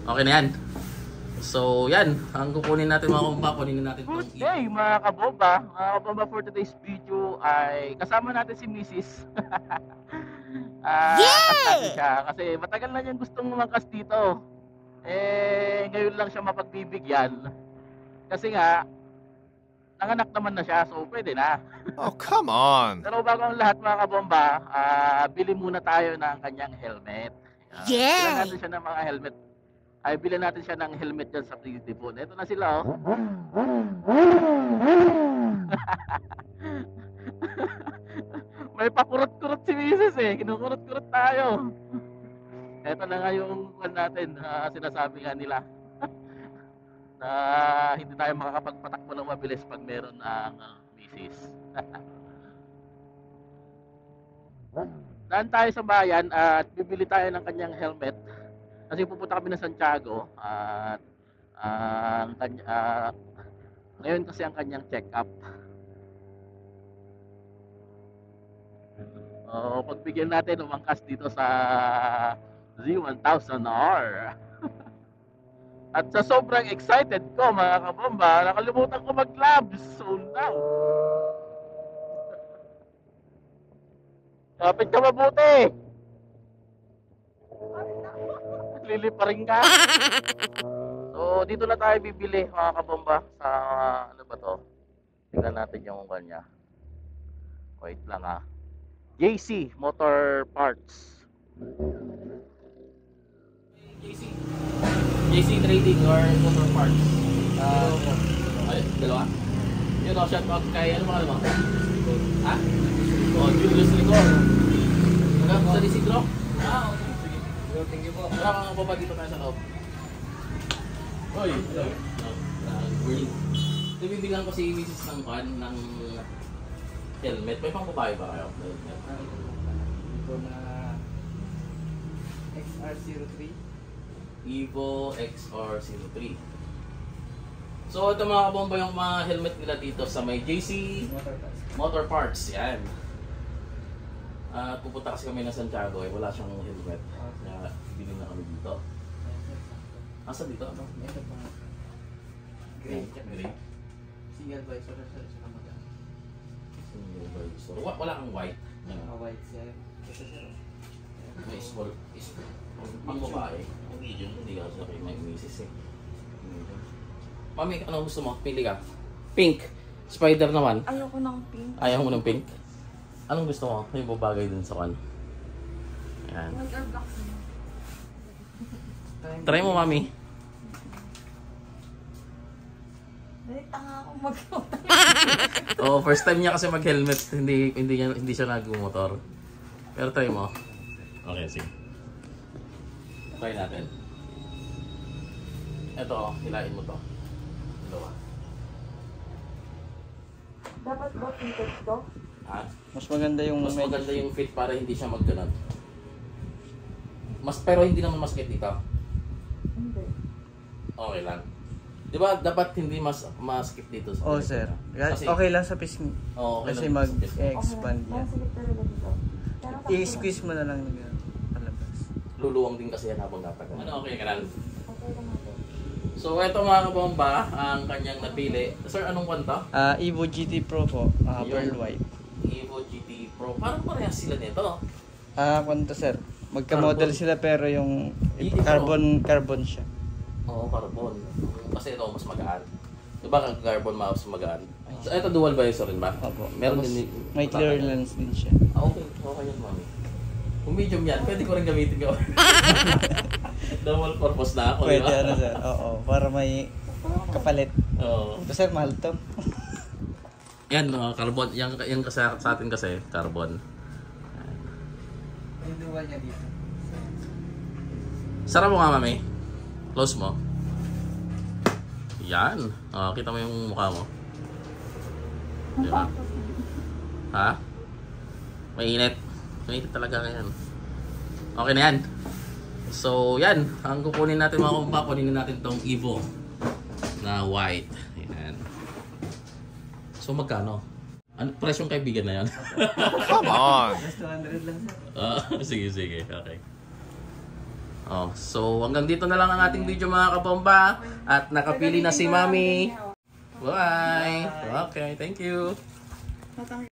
Okay na yan. So yan, ang kukunin natin mga kabomba, kunin natin itong Good day mga kabomba. Mga kabomba, for today's video ay kasama natin si Mrs. Kasama siya kasi matagal na niyang gustong lumangkas dito. Ngayon lang siya mapagbibigyan. Kasi nga, nanganak naman na siya, so pwede na. Oh, come on! Pero bago ang lahat mga kabomba, bili muna tayo ng kanyang helmet. Bilan natin siya ng mga helmet. Bilan natin siya ng helmet dyan sa Pridipon. Ito na sila, oh. May pakurot-kurot si Mrs. Kinukurot-kurot tayo. Ito na nga yung natin, sinasabi nga nila. Na hindi tayo makakapagpatakbo ng mabilis pag meron ang Mrs. Daan tayo sa bayan at bibili tayo ng kanyang helmet. Kasi pupunta kami ng Santiago at ngayon kasi ang kanyang check-up. Pagbigyan natin umangkas dito sa Z1000R. At sa sobrang excited ko mga kabomba, nakalimutan ko mag-gloves. So now, kapit ka mabuti. Liliparin ka. So dito na tayo bibili mga kabomba sa ano ba to? Tingnan natin yung kanya. Wait lang JC Motor Parts. JC Trading or Motor Parts. Ay, dalawa. Yun o, shout out kay ano mga naman? Ha? Julius Rigor. Hanggang sa Disigro? Okay. Thank you po. Wala kang baba dito tayo sa loob. Hoy! Bibigyan ko si Mrs. ng pan ng helmet. May pang babae ba kayo? Ito na XR03. Evo XR03. So ito mga kabomba yung mga helmet nila dito sa may JC Motor Parts. Yan. Pupunta kasi kami ng Santiago wala siyang helmet. Kaya bilhin na kami dito. Asa dito? Ano? Ito pa. Gray. Single visor na siya sa kamata. Single visor. Wala kang white. White siya. Ito siya. May small. Ang babae. Ang medium. Hindi ka sa may misis Mami, ano gusto mo? Pili ka. Pink. Spider naman. Ayoko ng pink. Ayaw mo ng pink? Anong gusto mo? Yung babagay dun sa kan. Ayan. White or black? Try mo, mami. Dali, tanga akong mag-motor. Oh, first time niya kasi mag-helmet. Hindi siya nag-motor. Pero try mo. Okay, sige. Try natin. Ito, hilain mo to. Dalawa. Dapat ba fitted to? Ha? Mas maganda yung Mas maganda yung fit para hindi siya magganon. Pero hindi naman masakit dito. Hindi. Okay lang. Di ba dapat hindi maskip dito? Oh, sir. Kasi, Okay lang sa pisngi. oh, okay Kasi lang. mag-expand Okay. yan. Sige talaga dito. Pero sa- I-squeeze mo na lang palabas. Luluwang din kasi yan habang natagal. Ano okay ka lang? Okay lang natin. So ito mga kabomba, ang kanyang napili. Sir, anong kwanta? Evo GT Pro po. Pearl white. Evo GT Pro. Parang parehas sila nito. Kwento sir. Magka-model Carbon. sila pero yung GT carbon siya. Oo, carbon. Kasi ito mas magaan. Diba ang carbon mas magaan? So ito dual visor rin ba? Opo. Meron Tapos, din may clear lens din siya. Okay. Okay yan, mami. Kung medium yan, pwede ko rin gamitin ko. Double purpose na ako, Pwede diba? ano sir. Oo. Para may kapalit. Oo. Ito sir, mahal to. Yan, carbon. Yan kasi, sa atin kasi, carbon. Yung dual niya dito. Sarap mo nga, mami. Close mo. Yan. Kita mo yung mukha mo. Diba? Ha? Mainit. Mainit talaga ngayon. Okay na yan. So, yan. Ang kukunin natin mga kumpa, kunin natin tong Evo na white. Yan. So, magkano? Ano, presyong kaibigan na yan? Come on! Just 200 lang sir. Sige, sige. Okay. Oh, so hanggang dito na lang ang ating video mga kabomba. At nakapili na si Mami. Bye! Okay, thank you.